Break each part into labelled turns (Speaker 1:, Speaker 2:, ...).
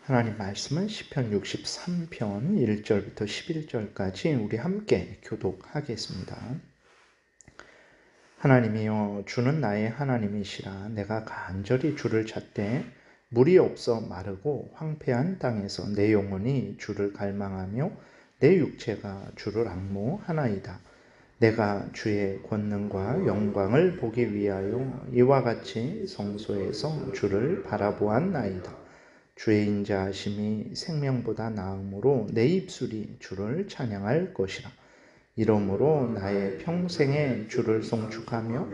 Speaker 1: 하나님 말씀은 시편 63편 1절부터 11절까지 우리 함께 교독하겠습니다. 하나님이여, 주는 나의 하나님이시라. 내가 간절히 주를 찾되 물이 없어 마르고 황폐한 땅에서 내 영혼이 주를 갈망하며 내 육체가 주를 앙모하나이다. 내가 주의 권능과 영광을 보기 위하여 이와 같이 성소에서 주를 바라보았나이다. 주의 인자하심이 생명보다 나음으로 내 입술이 주를 찬양할 것이라. 이러므로 나의 평생에 주를 송축하며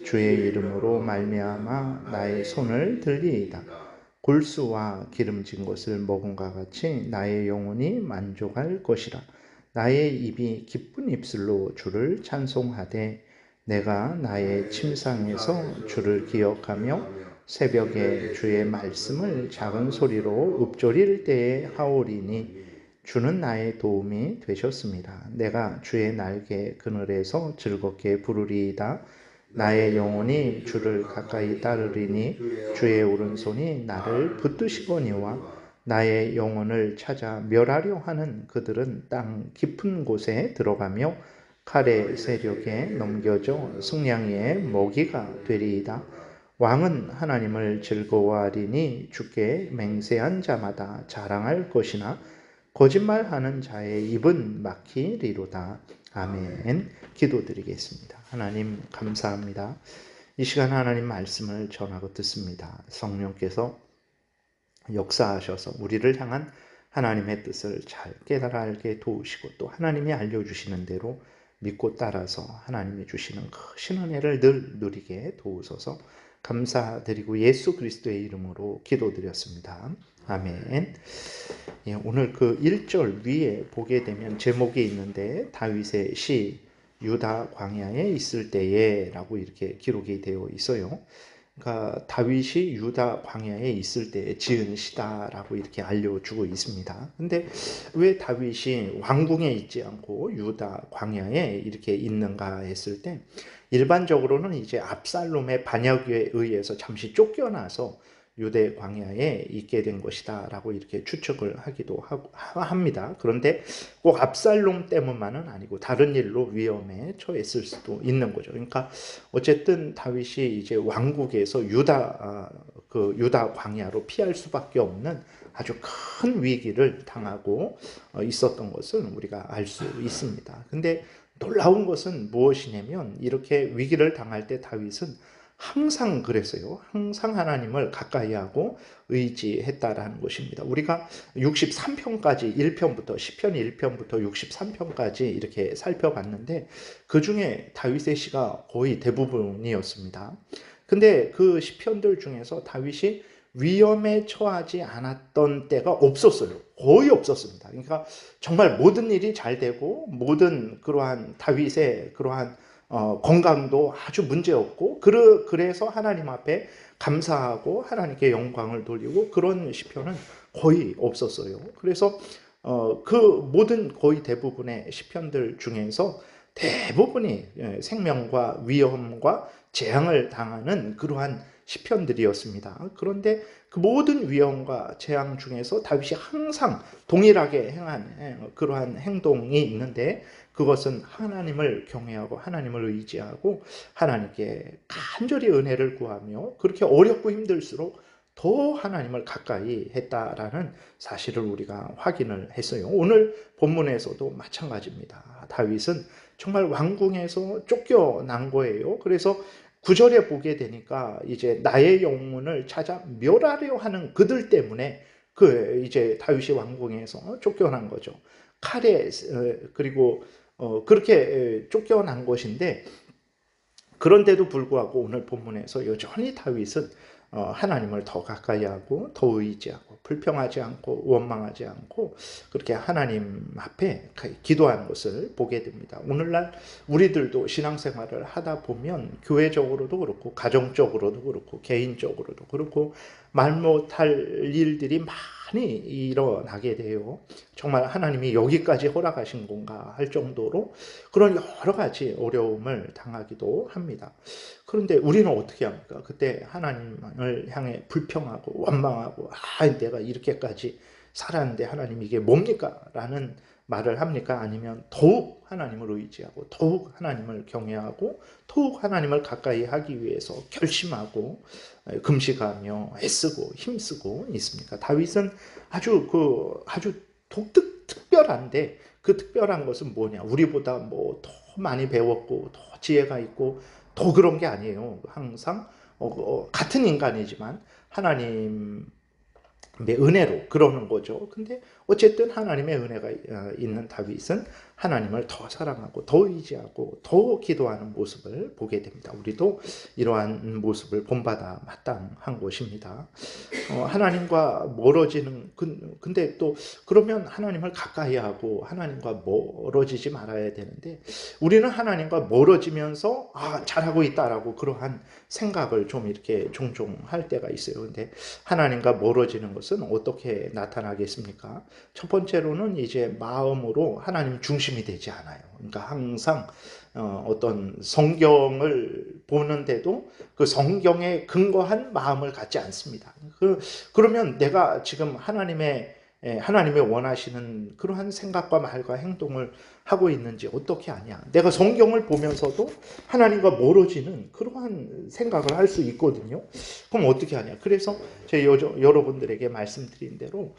Speaker 1: 주의 이름으로 말미암아 나의 손을 들리이다. 골수와 기름진 것을 먹음과 같이 나의 영혼이 만족할 것이라. 나의 입이 기쁜 입술로 주를 찬송하되 내가 나의 침상에서 주를 기억하며 새벽에 주의 말씀을 작은 소리로 읊조릴 때에 하오리니 주는 나의 도움이 되셨습니다. 내가 주의 날개 그늘에서 즐겁게 부르리이다. 나의 영혼이 주를 가까이 따르리니 주의 오른손이 나를 붙드시거니와 나의 영혼을 찾아 멸하려 하는 그들은 땅 깊은 곳에 들어가며 칼의 세력에 넘겨져 승냥이의 먹이가 되리이다. 왕은 하나님을 즐거워하리니 주께 맹세한 자마다 자랑할 것이나 거짓말하는 자의 입은 막히리로다. 아멘. 기도드리겠습니다. 하나님 감사합니다. 이 시간 하나님 말씀을 전하고 듣습니다. 성령께서 역사하셔서 우리를 향한 하나님의 뜻을 잘 깨달아 알게 도우시고 또 하나님이 알려주시는 대로 믿고 따라서 하나님이 주시는 크신 은혜를 늘 누리게 도우소서. 감사드리고 예수 그리스도의 이름으로 기도드렸습니다. 아멘. 예, 오늘 그 1절 위에 보게 되면 제목이 있는데 다윗의 시 유다 광야에 있을 때에 라고 이렇게 기록이 되어 있어요. 그러니까 다윗이 유다 광야에 있을 때 지은 시다라고 이렇게 알려주고 있습니다. 근데 왜 다윗이 왕궁에 있지 않고 유다 광야에 이렇게 있는가 했을 때 일반적으로는 이제 압살롬의 반역에 의해서 잠시 쫓겨나서 유대 광야에 있게 된 것이다 라고 이렇게 추측을 하기도 합니다. 그런데 꼭 압살롬 때문만은 아니고 다른 일로 위험에 처했을 수도 있는 거죠. 그러니까 어쨌든 다윗이 이제 왕국에서 유다 광야로 피할 수밖에 없는 아주 큰 위기를 당하고 있었던 것을 우리가 알 수 있습니다. 근데 놀라운 것은 무엇이냐면 이렇게 위기를 당할 때 다윗은 항상 그랬어요. 항상 하나님을 가까이 하고 의지했다라는 것입니다. 우리가 63편까지 1편부터 10편 1편부터 63편까지 이렇게 살펴봤는데 그 중에 다윗의 시가 거의 대부분이었습니다. 근데 그 시편들 중에서 다윗이 위험에 처하지 않았던 때가 없었어요. 거의 없었습니다. 그러니까 정말 모든 일이 잘 되고 모든 그러한 다윗의 그러한 건강도 아주 문제없고 그래서 하나님 앞에 감사하고 하나님께 영광을 돌리고 그런 시편은 거의 없었어요. 그래서 그 모든 거의 대부분의 시편들 중에서 대부분이 생명과 위험과 재앙을 당하는 그러한 시편들이었습니다. 그런데 그 모든 위험과 재앙 중에서 다윗이 항상 동일하게 행한 그러한 행동이 있는데 그것은 하나님을 경외하고 하나님을 의지하고 하나님께 간절히 은혜를 구하며 그렇게 어렵고 힘들수록 더 하나님을 가까이 했다라는 사실을 우리가 확인을 했어요. 오늘 본문에서도 마찬가지입니다. 다윗은 정말 왕궁에서 쫓겨난 거예요. 그래서 9절에 보게 되니까 이제 나의 영혼을 찾아 멸하려 하는 그들 때문에 이제 다윗이 왕궁에서 쫓겨난 거죠. 칼에 그리고 그렇게 쫓겨난 것인데 그런데도 불구하고 오늘 본문에서 여전히 다윗은 하나님을 더 가까이 하고 더 의지하고 불평하지 않고 원망하지 않고 그렇게 하나님 앞에 기도하는 것을 보게 됩니다. 오늘날 우리들도 신앙생활을 하다 보면 교회적으로도 그렇고 가정적으로도 그렇고 개인적으로도 그렇고 말 못할 일들이 많이 일어나게 돼요. 정말 하나님이 여기까지 허락하신 건가 할 정도로 그런 여러 가지 어려움을 당하기도 합니다. 그런데 우리는 어떻게 합니까? 그때 하나님을 향해 불평하고 원망하고 내가 이렇게까지 살았는데 하나님 이게 뭡니까? 라는 말을 합니까? 아니면 더욱 하나님을 의지하고 더욱 하나님을 경외하고 더욱 하나님을 가까이 하기 위해서 결심하고 금식하며 애쓰고 힘쓰고 있습니까? 다윗은 아주 특별한데 그 특별한 것은 뭐냐? 우리보다 뭐 더 많이 배웠고 더 지혜가 있고 더 그런 게 아니에요. 항상 같은 인간이지만 하나님 은혜로 그러는 거죠. 근데 어쨌든 하나님의 은혜가 있는 다윗은 하나님을 더 사랑하고 더 의지하고 더 기도하는 모습을 보게 됩니다. 우리도 이러한 모습을 본받아 마땅한 것입니다. 하나님과 멀어지는 근데 또 그러면 하나님을 가까이 하고 하나님과 멀어지지 말아야 되는데 우리는 하나님과 멀어지면서 잘하고 있다라고 그러한 생각을 좀 이렇게 종종 할 때가 있어요. 근데 하나님과 멀어지는 것은 어떻게 나타나겠습니까? 첫 번째로는 이제 마음으로 하나님 중심이 되지 않아요. 그러니까 항상 어떤 성경을 보는데도 그 성경에 근거한 마음을 갖지 않습니다. 그러면 내가 지금 하나님의 원하시는 그러한 생각과 말과 행동을 하고 있는지 어떻게 아냐. 내가 성경을 보면서도 하나님과 멀어지는 그러한 생각을 할 수 있거든요. 그럼 어떻게 하냐. 그래서 제가 여러분들에게 말씀드린 대로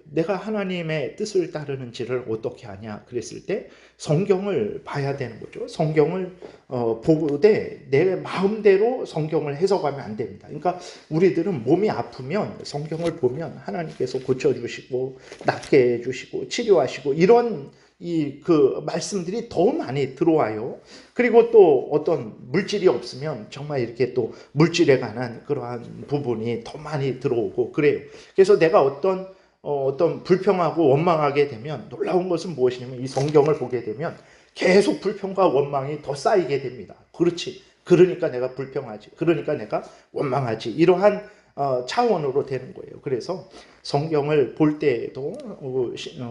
Speaker 1: 내가 하나님의 뜻을 따르는지를 어떻게 하냐 그랬을 때 성경을 봐야 되는 거죠. 성경을 보되 내 마음대로 성경을 해석하면 안 됩니다. 그러니까 우리들은 몸이 아프면 성경을 보면 하나님께서 고쳐주시고 낫게 해주시고 치료하시고 이런 그 말씀들이 더 많이 들어와요. 그리고 또 어떤 물질이 없으면 정말 이렇게 또 물질에 관한 그러한 부분이 더 많이 들어오고 그래요. 그래서 내가 어떤 불평하고 원망하게 되면 놀라운 것은 무엇이냐면 이 성경을 보게 되면 계속 불평과 원망이 더 쌓이게 됩니다. 그렇지. 그러니까 내가 불평하지. 그러니까 내가 원망하지. 이러한 차원으로 되는 거예요. 그래서 성경을 볼 때에도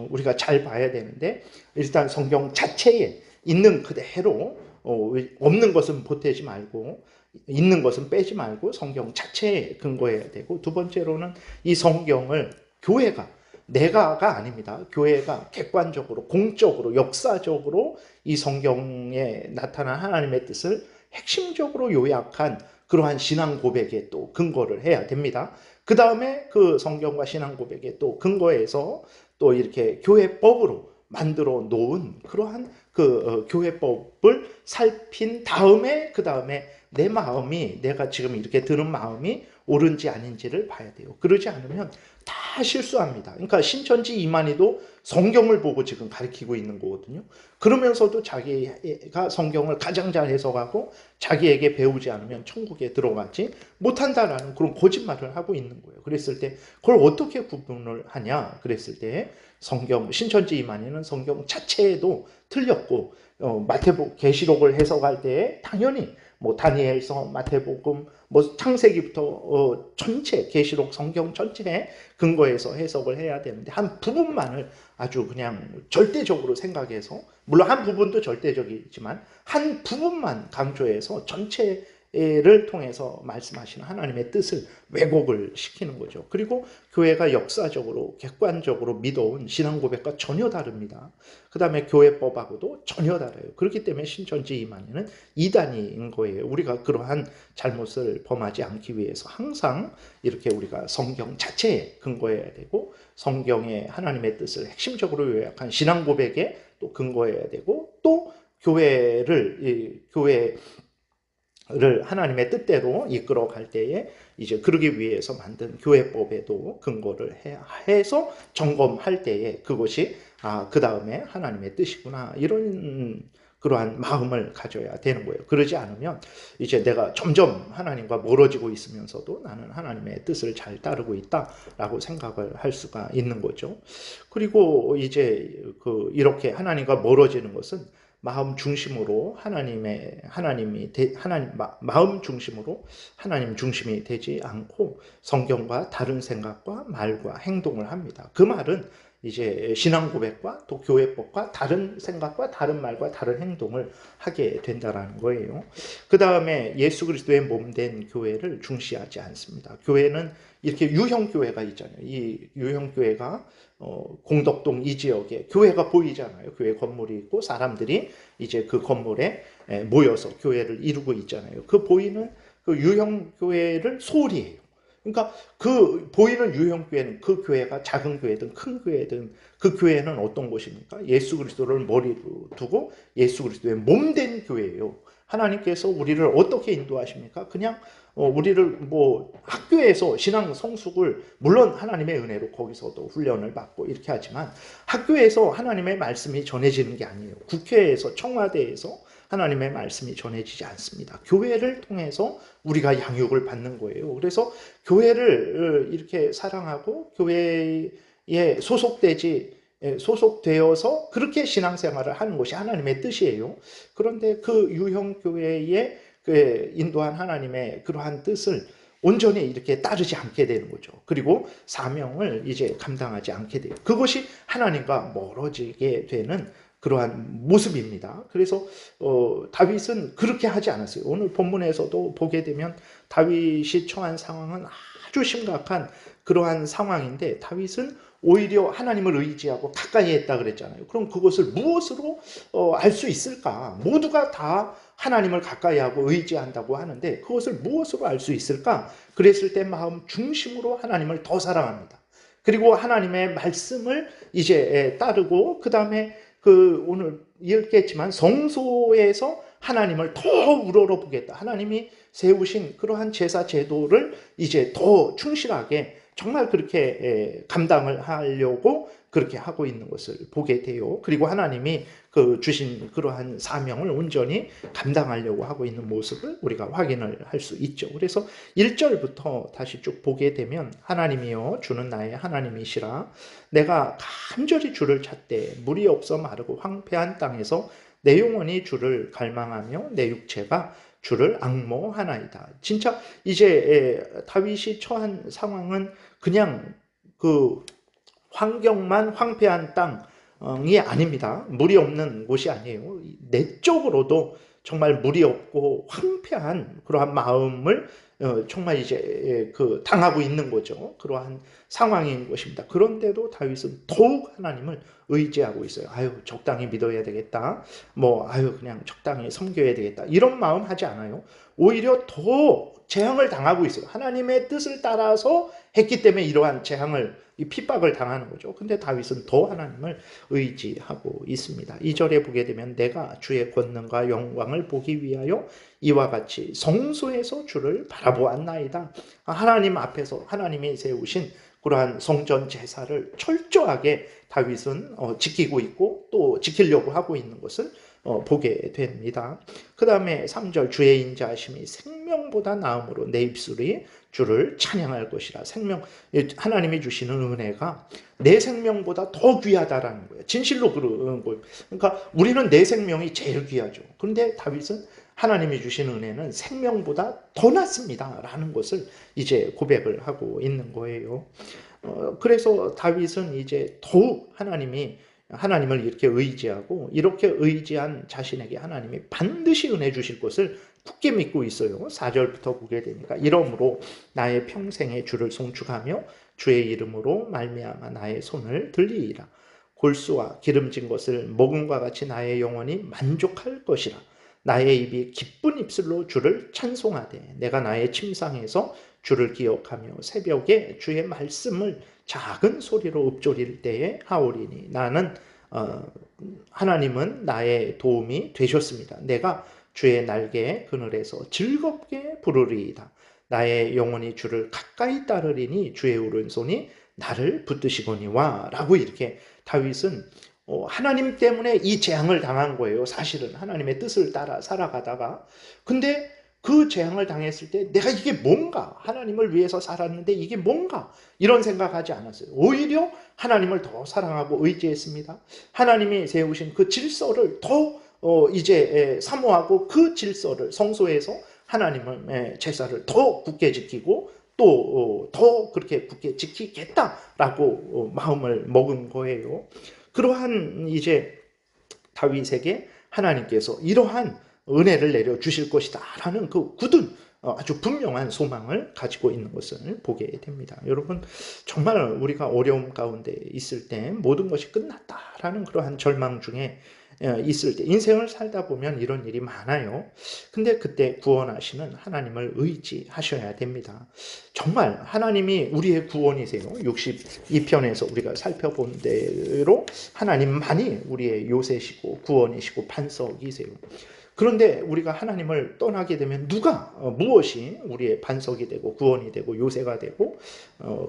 Speaker 1: 우리가 잘 봐야 되는데 일단 성경 자체에 있는 그대로 없는 것은 보태지 말고 있는 것은 빼지 말고 성경 자체에 근거해야 되고 두 번째로는 이 성경을 교회가 내가가 아닙니다. 교회가 객관적으로 공적으로 역사적으로 이 성경에 나타난 하나님의 뜻을 핵심적으로 요약한 그러한 신앙 고백에 또 근거를 해야 됩니다. 그 다음에 그 성경과 신앙 고백에 또 근거해서 또 이렇게 교회법으로 만들어 놓은 그러한 그 교회법을 살핀 다음에 그 다음에 내 마음이 내가 지금 이렇게 들은 마음이 옳은지 아닌지를 봐야 돼요. 그러지 않으면 다 실수합니다. 그러니까 신천지 이만희도 성경을 보고 지금 가르치고 있는 거거든요. 그러면서도 자기가 성경을 가장 잘 해석하고 자기에게 배우지 않으면 천국에 들어가지 못한다라는 그런 거짓말을 하고 있는 거예요. 그랬을 때 그걸 어떻게 구분을 하냐 그랬을 때 성경 신천지 이만희는 성경 자체에도 틀렸고 마태복음 계시록을 해석할 때 당연히 뭐 다니엘서 마태복음 뭐 창세기부터 전체 계시록 성경 전체에 근거해서 해석을 해야 되는데 한 부분만을 아주 그냥 절대적으로 생각해서 물론 한 부분도 절대적이지만 한 부분만 강조해서 전체를 통해서 말씀하시는 하나님의 뜻을 왜곡을 시키는 거죠. 그리고 교회가 역사적으로 객관적으로 믿어온 신앙 고백과 전혀 다릅니다. 그 다음에 교회법하고도 전혀 달라요. 그렇기 때문에 신천지 이만희는 이단인 거예요. 우리가 그러한 잘못을 범하지 않기 위해서 항상 이렇게 우리가 성경 자체에 근거해야 되고 성경의 하나님의 뜻을 핵심적으로 요약한 신앙 고백에 또 근거해야 되고 또 교회를 하나님의 뜻대로 이끌어 갈 때에 이제 그러기 위해서 만든 교회법에도 근거를 해서 점검할 때에 그것이 그 다음에 하나님의 뜻이구나 이런 그러한 마음을 가져야 되는 거예요. 그러지 않으면 이제 내가 점점 하나님과 멀어지고 있으면서도 나는 하나님의 뜻을 잘 따르고 있다라고 생각을 할 수가 있는 거죠. 그리고 이제 이렇게 하나님과 멀어지는 것은 마음 중심으로 마음 중심으로 하나님 중심이 되지 않고 성경과 다른 생각과 말과 행동을 합니다. 그 말은 이제 신앙 고백과 또 교회법과 다른 생각과 다른 말과 다른 행동을 하게 된다라는 거예요. 그 다음에 예수 그리스도의 몸된 교회를 중시하지 않습니다. 교회는 이렇게 유형 교회가 있잖아요. 이 유형 교회가 공덕동 이 지역에 교회가 보이잖아요. 교회 건물이 있고 사람들이 이제 그 건물에 모여서 교회를 이루고 있잖아요. 그 보이는 그 유형 교회를 소홀히 해요. 그러니까 그 보이는 유형 교회는 그 교회가 작은 교회든 큰 교회든 그 교회는 어떤 곳입니까? 예수 그리스도를 머리로 두고 예수 그리스도의 몸된 교회예요. 하나님께서 우리를 어떻게 인도하십니까? 그냥 우리를 뭐 학교에서 신앙 성숙을 물론 하나님의 은혜로 거기서도 훈련을 받고 이렇게 하지만 학교에서 하나님의 말씀이 전해지는 게 아니에요. 국회에서 청와대에서 하나님의 말씀이 전해지지 않습니다. 교회를 통해서 우리가 양육을 받는 거예요. 그래서 교회를 이렇게 사랑하고 교회에 소속되어서 그렇게 신앙생활을 하는 것이 하나님의 뜻이에요. 그런데 그 유형교회에 인도한 하나님의 그러한 뜻을 온전히 이렇게 따르지 않게 되는 거죠. 그리고 사명을 이제 감당하지 않게 돼요. 그것이 하나님과 멀어지게 되는 그러한 모습입니다. 그래서 다윗은 그렇게 하지 않았어요. 오늘 본문에서도 보게 되면 다윗이 처한 상황은 아주 심각한 그러한 상황인데 다윗은 오히려 하나님을 의지하고 가까이 했다 그랬잖아요. 그럼 그것을 무엇으로 알 수 있을까? 모두가 다 하나님을 가까이 하고 의지한다고 하는데 그것을 무엇으로 알 수 있을까? 그랬을 때 마음 중심으로 하나님을 더 사랑합니다. 그리고 하나님의 말씀을 이제 따르고 그 다음에 오늘 읽겠지만 성소에서 하나님을 더 우러러보겠다. 하나님이 세우신 그러한 제사 제도를 이제 더 충실하게 정말 그렇게 감당을 하려고 그렇게 하고 있는 것을 보게 돼요. 그리고 하나님이 주신 그러한 사명을 온전히 감당하려고 하고 있는 모습을 우리가 확인을 할 수 있죠. 그래서 1절부터 다시 쭉 보게 되면 하나님이여 주는 나의 하나님이시라 내가 간절히 주를 찾되 물이 없어 마르고 황폐한 땅에서 내 영혼이 주를 갈망하며 내 육체가 주를 앙모하나이다. 진짜 이제 다윗이 처한 상황은 그냥 그 환경만 황폐한 땅이 아닙니다. 물이 없는 곳이 아니에요. 내적으로도 정말 물이 없고 황폐한 그러한 마음을 정말 이제 당하고 있는 거죠. 그러한 상황인 것입니다. 그런데도 다윗은 더욱 하나님을 의지하고 있어요. 아유 적당히 믿어야 되겠다. 그냥 적당히 섬겨야 되겠다. 이런 마음 하지 않아요. 오히려 더 재앙을 당하고 있어요. 하나님의 뜻을 따라서 했기 때문에 이러한 이 핍박을 당하는 거죠. 근데 다윗은 더 하나님을 의지하고 있습니다. 2절에 보게 되면 내가 주의 권능과 영광을 보기 위하여 이와 같이 성소에서 주를 바라보았나이다. 하나님 앞에서 하나님이 세우신 그러한 성전 제사를 철저하게 다윗은 지키고 있고 또 지키려고 하고 있는 것을 보게 됩니다. 그 다음에 3절 주의 인자하심이 생명보다 나음으로 내 입술이 주를 찬양할 것이라. 하나님이 주시는 은혜가 내 생명보다 더 귀하다라는 거예요. 진실로 그런 거예요. 그러니까 우리는 내 생명이 제일 귀하죠. 그런데 다윗은 하나님이 주신 은혜는 생명보다 더 낫습니다 라는 것을 이제 고백을 하고 있는 거예요. 그래서 다윗은 이제 더욱 하나님을 이렇게 의지하고 이렇게 의지한 자신에게 하나님이 반드시 은혜 주실 것을 굳게 믿고 있어요. 4절부터 보게 되니까 이러므로 나의 평생에 주를 송축하며 주의 이름으로 말미암아 나의 손을 들리리라. 골수와 기름진 것을 먹음과 같이 나의 영혼이 만족할 것이라. 나의 입이 기쁜 입술로 주를 찬송하되 내가 나의 침상에서 주를 기억하며 새벽에 주의 말씀을 작은 소리로 읊조릴 때에 하오리니 하나님은 나의 도움이 되셨습니다. 내가 주의 날개의 그늘에서 즐겁게 부르리이다. 나의 영혼이 주를 가까이 따르리니 주의 오른손이 나를 붙드시거니와 라고 이렇게 다윗은 하나님 때문에 이 재앙을 당한 거예요. 사실은 하나님의 뜻을 따라 살아가다가 근데 그 재앙을 당했을 때 내가 이게 뭔가 하나님을 위해서 살았는데 이게 뭔가 이런 생각하지 않았어요. 오히려 하나님을 더 사랑하고 의지했습니다. 하나님이 세우신 그 질서를 더 이제 사모하고 그 질서를 성소에서 하나님의 제사를 더 굳게 지키고 또 더 그렇게 굳게 지키겠다라고 마음을 먹은 거예요. 그러한 이제 다윗에게 하나님께서 이러한 은혜를 내려 주실 것이다라는 그 굳은 아주 분명한 소망을 가지고 있는 것을 보게 됩니다. 여러분, 정말 우리가 어려움 가운데 있을 때 모든 것이 끝났다라는 그러한 절망 중에 있을 때 인생을 살다 보면 이런 일이 많아요. 근데 그때 구원하시는 하나님을 의지하셔야 됩니다. 정말 하나님이 우리의 구원이세요. 62편에서 우리가 살펴본 대로 하나님만이 우리의 요새시고 구원이시고 반석이세요. 그런데 우리가 하나님을 떠나게 되면 무엇이 우리의 반석이 되고 구원이 되고 요새가 되고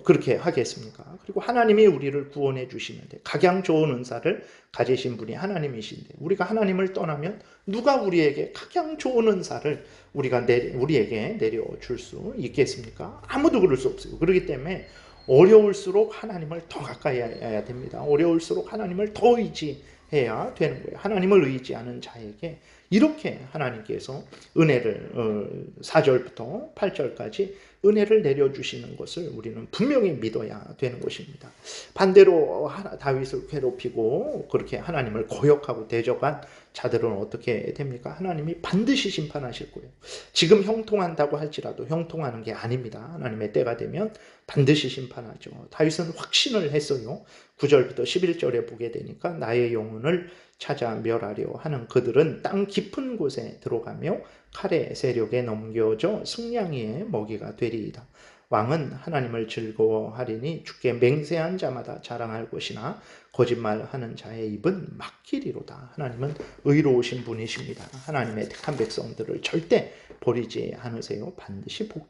Speaker 1: 그렇게 하겠습니까? 그리고 하나님이 우리를 구원해 주시는데 각양 좋은 은사를 가지신 분이 하나님이신데 우리가 하나님을 떠나면 누가 우리에게 각양 좋은 은사를 우리에게 내려줄 수 있겠습니까? 아무도 그럴 수 없어요. 그렇기 때문에 어려울수록 하나님을 더 가까이 해야 됩니다. 어려울수록 하나님을 더 의지해야 되는 거예요. 하나님을 의지하는 자에게 이렇게 하나님께서 은혜를 4절부터 8절까지 은혜를 내려주시는 것을 우리는 분명히 믿어야 되는 것입니다. 반대로 다윗을 괴롭히고 그렇게 하나님을 거역하고 대적한 자들은 어떻게 됩니까? 하나님이 반드시 심판하실 거예요. 지금 형통한다고 할지라도 형통하는 게 아닙니다. 하나님의 때가 되면 반드시 심판하죠. 다윗은 확신을 했어요. 9절부터 11절에 보게 되니까 나의 영혼을 찾아 멸하려 하는 그들은 땅 깊은 곳에 들어가며 칼의 세력에 넘겨져 승냥이의 먹이가 되리이다. 왕은 하나님을 즐거워하리니 주께 맹세한 자마다 자랑할 것이나 거짓말하는 자의 입은 막히리로다. 하나님은 의로우신 분이십니다. 하나님의 택한 백성들을 절대 버리지 않으세요. 반드시 복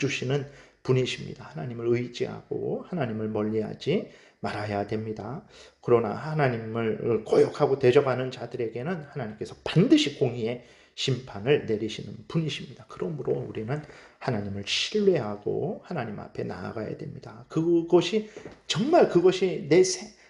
Speaker 1: 주시는 분이십니다. 하나님을 의지하고 하나님을 멀리하지 말아야 됩니다. 그러나 하나님을 거역하고 대적하는 자들에게는 하나님께서 반드시 공의의 심판을 내리시는 분이십니다. 그러므로 우리는 하나님을 신뢰하고 하나님 앞에 나아가야 됩니다. 정말 그것이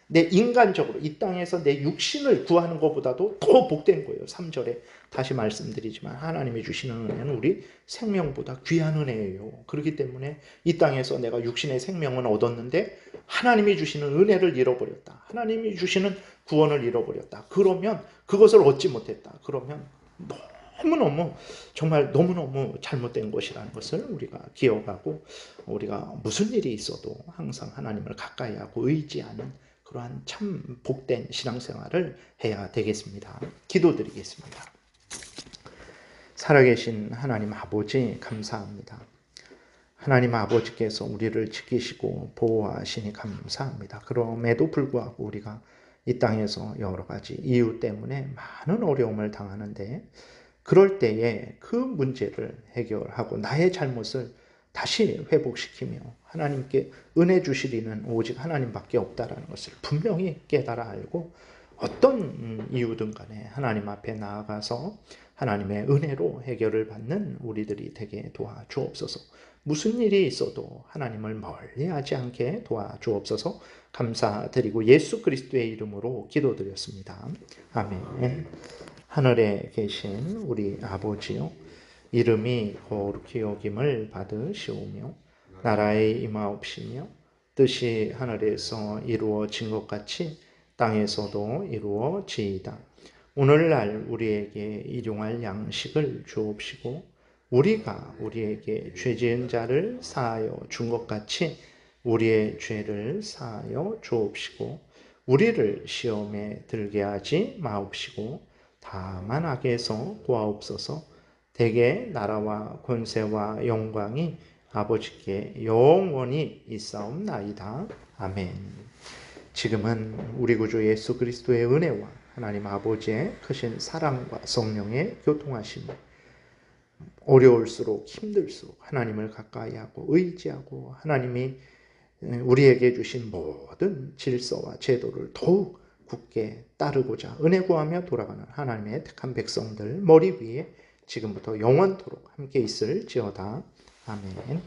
Speaker 1: 내 인간적으로 이 땅에서 내 육신을 구하는 것보다도 더 복된 거예요. 3절에 다시 말씀드리지만 하나님이 주시는 은혜는 우리 생명보다 귀한 은혜예요. 그렇기 때문에 이 땅에서 내가 육신의 생명은 얻었는데 하나님이 주시는 은혜를 잃어버렸다. 하나님이 주시는 구원을 잃어버렸다. 그러면 그것을 얻지 못했다. 그러면 너무너무 잘못된 것이라는 것을 우리가 기억하고 우리가 무슨 일이 있어도 항상 하나님을 가까이 하고 의지하는 그러한 참 복된 신앙생활을 해야 되겠습니다. 기도드리겠습니다. 살아계신 하나님 아버지 감사합니다. 하나님 아버지께서 우리를 지키시고 보호하시니 감사합니다. 그럼에도 불구하고 우리가 이 땅에서 여러 가지 이유 때문에 많은 어려움을 당하는데 그럴 때에 그 문제를 해결하고 나의 잘못을 다시 회복시키며 하나님께 은혜 주실 이는 오직 하나님밖에 없다라는 것을 분명히 깨달아 알고 어떤 이유든 간에 하나님 앞에 나아가서 하나님의 은혜로 해결을 받는 우리들이 되게 도와주옵소서. 무슨 일이 있어도 하나님을 멀리하지 않게 도와주옵소서. 감사드리고 예수 그리스도의 이름으로 기도드렸습니다. 아멘. 하늘에 계신 우리 아버지요, 이름이 거룩히 여김을 받으시오며 나라의 임하옵시며 뜻이 하늘에서 이루어진 것 같이 땅에서도 이루어지이다. 오늘날 우리에게 일용할 양식을 주옵시고 우리가 우리에게 죄지은 자를 사하여 준 것 같이 우리의 죄를 사하여 주옵시고 우리를 시험에 들게 하지 마옵시고 다만 악에서 구하옵소서. 대개 나라와 권세와 영광이 아버지께 영원히 있사옵나이다. 아멘. 지금은 우리 구주 예수 그리스도의 은혜와 하나님 아버지의 크신 사랑과 성령의 교통하심이 어려울수록 힘들수록 하나님을 가까이 하고 의지하고 하나님이 우리에게 주신 모든 질서와 제도를 더욱 굳게 따르고자 은혜 구하며 돌아가는 하나님의 택한 백성들 머리 위에 지금부터 영원토록 함께 있을지어다. 아멘.